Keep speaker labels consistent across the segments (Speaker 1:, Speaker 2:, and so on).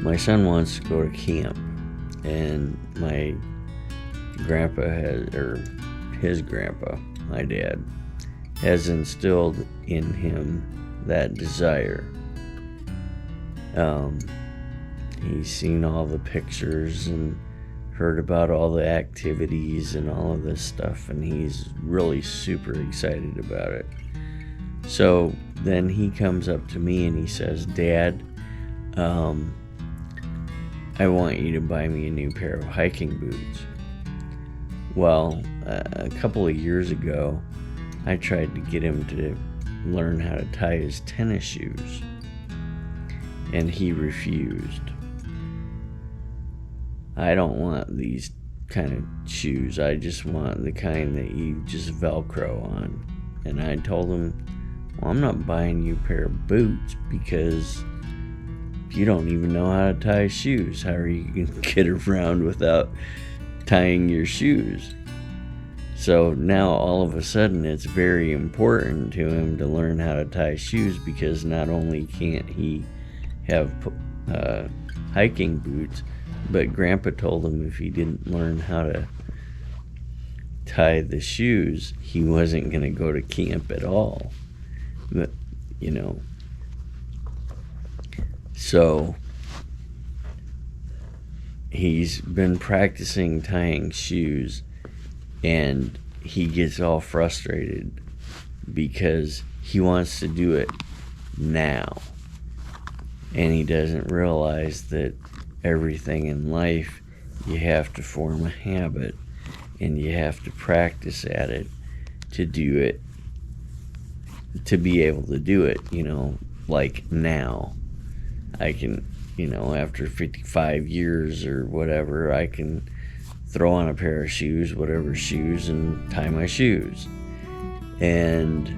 Speaker 1: my son wants to go to camp, and my grandpa his grandpa, my dad, has instilled in him that desire. He's seen all the pictures and heard about all the activities and all of this stuff, and he's really super excited about it. So then he comes up to me and he says, "Dad, I want you to buy me a new pair of hiking boots." Well, a couple of years ago, I tried to get him to learn how to tie his tennis shoes, and he refused. "I don't want these kind of shoes. I just want the kind that you just Velcro on." And I told him, "Well, I'm not buying you a pair of boots because you don't even know how to tie shoes. How are you going to get around without tying your shoes?" So now all of a sudden it's very important to him to learn how to tie shoes, because not only can't he have hiking boots, but Grandpa told him if he didn't learn how to tie the shoes, he wasn't going to go to camp at all. But, so he's been practicing tying shoes, and he gets all frustrated because he wants to do it now. And he doesn't realize that everything in life, you have to form a habit, and you have to practice at it to do it, to be able to do it, like now. I can, after 55 years or whatever, I can throw on a pair of shoes, whatever shoes, and tie my shoes. And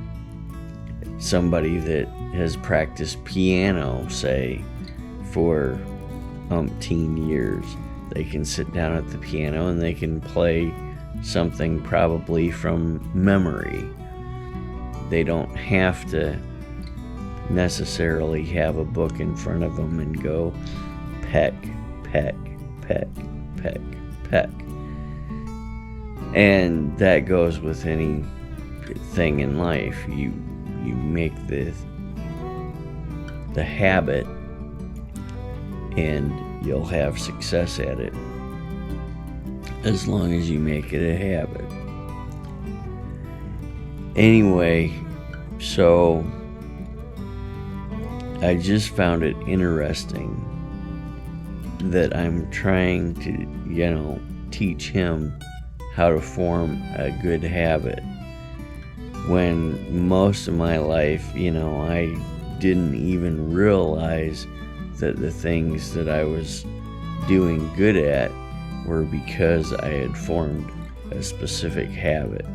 Speaker 1: somebody that has practiced piano, say, for umpteen years, they can sit down at the piano and they can play something probably from memory. They don't have to necessarily have a book in front of them and go peck, peck, peck, peck, peck. And that goes with anything in life. You make the habit, and you'll have success at it as long as you make it a habit. Anyway, so I just found it interesting that I'm trying to, teach him how to form a good habit, when most of my life, I didn't even realize that the things that I was doing good at were because I had formed a specific habit.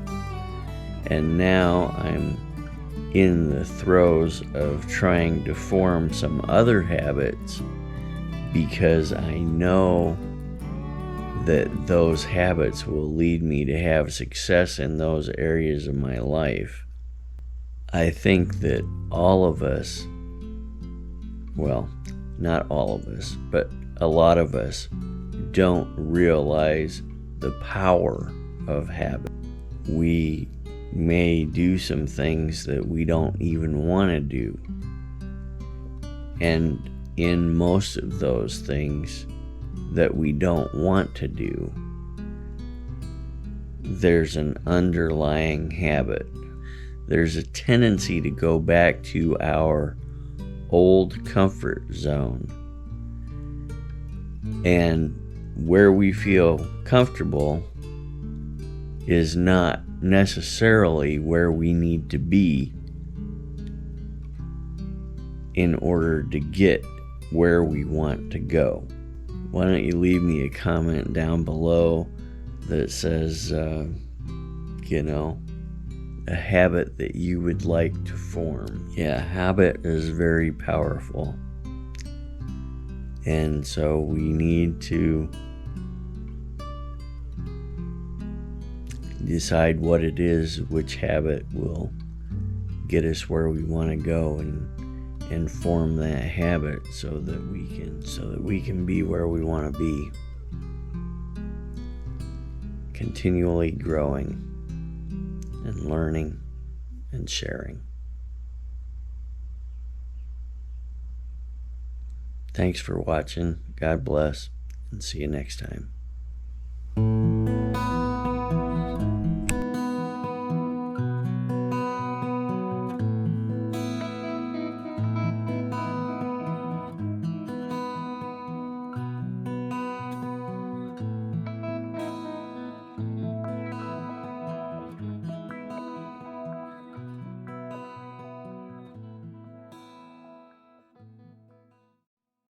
Speaker 1: And now I'm in the throes of trying to form some other habits, because I know that those habits will lead me to have success in those areas of my life. I think that all of us, well, not all of us, but a lot of us don't realize the power of habit. We may do some things that we don't even want to do. And in most of those things that we don't want to do, there's an underlying habit. There's a tendency to go back to our old comfort zone. And where we feel comfortable is not necessarily where we need to be in order to get where we want to go. Why don't you leave me a comment down below that says, a habit that you would like to form. Yeah, habit is very powerful. And so we need to decide what it is, which habit will get us where we want to go, and and form that habit so that we can be where we want to be, continually growing and learning and sharing. Thanks for watching. God bless, and see you next time.